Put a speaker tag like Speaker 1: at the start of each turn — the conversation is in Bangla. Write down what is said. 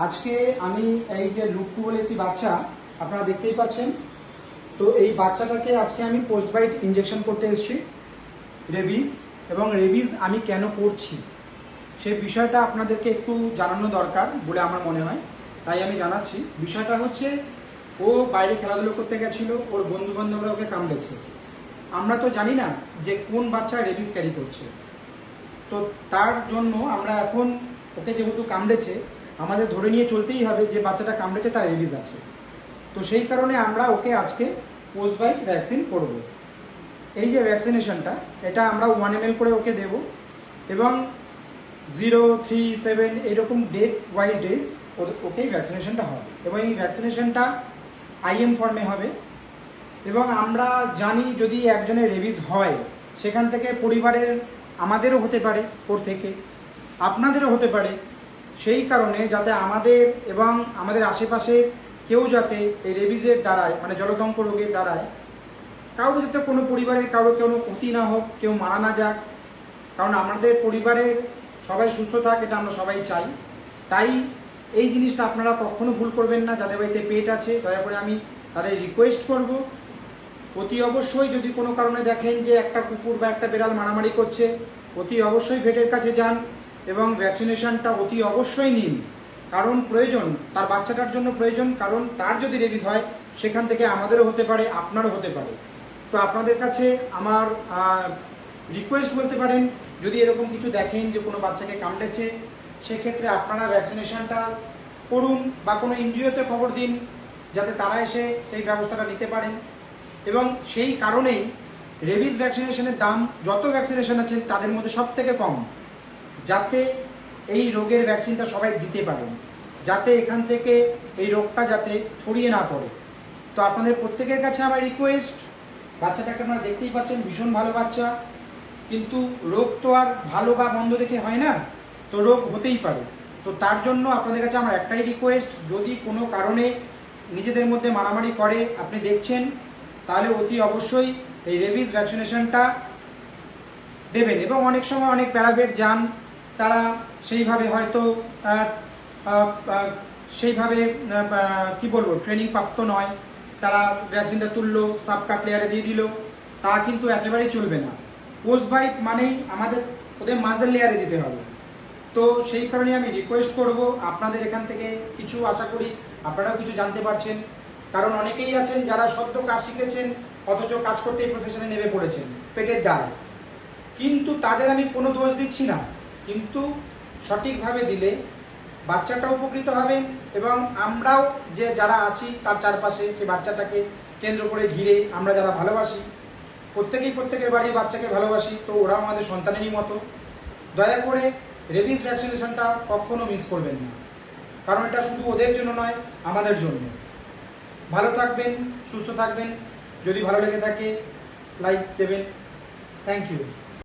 Speaker 1: আজকে আমি এই যে লুট্টু বলে একটি বাচ্চা আপনারা দেখতেই পাচ্ছেন। তো এই বাচ্চাটাকে আজকে আমি পোস্ট বাইট ইঞ্জেকশন করতে এসেছি, রেবিজ। এবং রেবিজ আমি কেন করছি সেই বিষয়টা আপনাদেরকে একটু জানানো দরকার বলে আমার মনে হয়, তাই আমি জানাচ্ছি। বিষয়টা হচ্ছে, ও বাইরে খেলাধুলো করতে গেছিলো, ওর বন্ধু বান্ধবরা ওকে কামড়েছে। আমরা তো জানি না যে কোন বাচ্চা রেবিজ ক্যারি করছে। তো তার জন্য আমরা এখন ওকে যেহেতু কামড়েছে, আমাদের ধরে নিয়ে চলতেই হবে যে বাচ্চাটা কামড়েছে তার রেবিজ আছে। তো সেই কারণে আমরা ওকে আজকে পোস্ট বাইট ভ্যাকসিন করব। এই যে ভ্যাকসিনেশনটা, এটা আমরা 1 ml করে ওকে দেব এবং 0, 3, 7 এরকম ডেট ওয়াইজ ডেজ ওকে ভ্যাকসিনেশনটা হবে। এবং এই ভ্যাকসিনেশনটা IM ফর্মে হবে। এবং আমরা জানি যদি একজনের রেবিজ হয়, সেখান থেকে পরিবারের আমাদেরও হতে পারে, ওর থেকে আপনাদেরও হতে পারে। সেই কারণে যাতে আমাদের এবং আমাদের আশেপাশে কেউ যাতে এই রেবিজের দ্বারায়, মানে জলদঙ্ক রোগের দ্বারায় কারো যাতে কোনো পরিবারের কারো কোনো ক্ষতি না হোক, কেউ মারা না যাক। কারণ আমাদের পরিবারের সবাই সুস্থ থাক, এটা আমরা সবাই চাই। তাই এই জিনিসটা আপনারা কখনো ভুল করবেন না। যাদের বাড়িতে পেট আছে, দয়া করে আমি তাদের রিকোয়েস্ট করব, অতি অবশ্যই যদি কোনো কারণে দেখেন যে একটা কুকুর বা একটা বিড়াল মারামারি করছে, অতি অবশ্যই ভেটের কাছে যান এবং ভ্যাকসিনেশনটা অতি অবশ্যই নিন। কারণ প্রয়োজন, তার বাচ্চাটার জন্য প্রয়োজন। কারণ তার যদি রেবিজ হয়, সেখান থেকে আমাদেরও হতে পারে, আপনারও হতে পারে। তো আপনাদের কাছে আমার রিকোয়েস্ট বলতে পারেন, যদি এরকম কিছু দেখেন যে কোনো বাচ্চাকে কামড়েছে, সেক্ষেত্রে আপনারা ভ্যাকসিনেশনটা করুন বা কোনো এনজিওতে খবর দিন, যাতে তারা এসে সেই ব্যবস্থাটা নিতে পারেন। এবং সেই কারণেই রেবিজ ভ্যাকসিনেশনের দাম যত ভ্যাকসিনেশন আছে তাদের মধ্যে সব থেকে কম, যাতে এই রোগের ভ্যাকসিনটা সবাই দিতে পারেন, যাতে এখান থেকে এই রোগটা যাতে ছড়িয়ে না পড়ে। তো আপনাদের প্রত্যেকের কাছে আমার রিকোয়েস্ট, বাচ্চাটাকে আপনারা দেখতেই পাচ্ছেন, ভীষণ ভালো বাচ্চা। কিন্তু রোগ তো আর ভালো বা মন্দ দেখে হয় না, তো রোগ হতেই পারে। তো তার জন্য আপনাদের কাছে আমার একটাই রিকোয়েস্ট, যদি কোনো কারণে নিজেদের মধ্যে মারামারি করে আপনি দেখছেন, তাহলে অতি অবশ্যই এই রেবিজ ভ্যাকসিনেশনটা দেবেন। এবং অনেক সময় অনেক প্যারাভেট যান, তারা সেইভাবে হয়তো সেইভাবে কি বলবো, ট্রেনিং প্রাপ্ত নয়, তারা ভ্যাকসিনটা তুললো, সাব কাট লেয়ারে দিয়ে দিল, তা কিন্তু একেবারেই চলবে না। পোস্ট বাইট মানেই আমাদের ওদের মাঝের লেয়ারে দিতে হবে। তো সেই কারণে আমি রিকোয়েস্ট করব, আপনাদের এখান থেকে কিছু আশা করি আপনারাও কিছু জানতে পারছেন। কারণ অনেকেই আছেন যারা সদ্য কাজ শিখেছেন, অথচ কাজ করতে এই প্রফেশনে নেমে পড়েছেন পেটের দায়। কিন্তু তাদের আমি কোনো দোষ দিচ্ছি না, কিন্তু সঠিকভাবে দিলে বাচ্চাটা উপকৃত হবেন এবং আমরাও যে যারা আছি তার চারপাশে, সেই বাচ্চাটাকে কেন্দ্র করে ঘিরে আমরা যারা ভালোবাসি, প্রত্যেকেই প্রত্যেকের বাড়ির বাচ্চাকে ভালোবাসি, তো ওরাও আমাদের সন্তানেরই মতো। দয়া করে রেবিজ ভ্যাকসিনেশনটা কখনো মিস করবেন না, কারণ এটা শুধু ওদের জন্য নয়, আমাদের জন্য। ভালো থাকবেন, সুস্থ থাকবেন। যদি ভালো লেগে থাকে লাইক দেবেন। Thank you.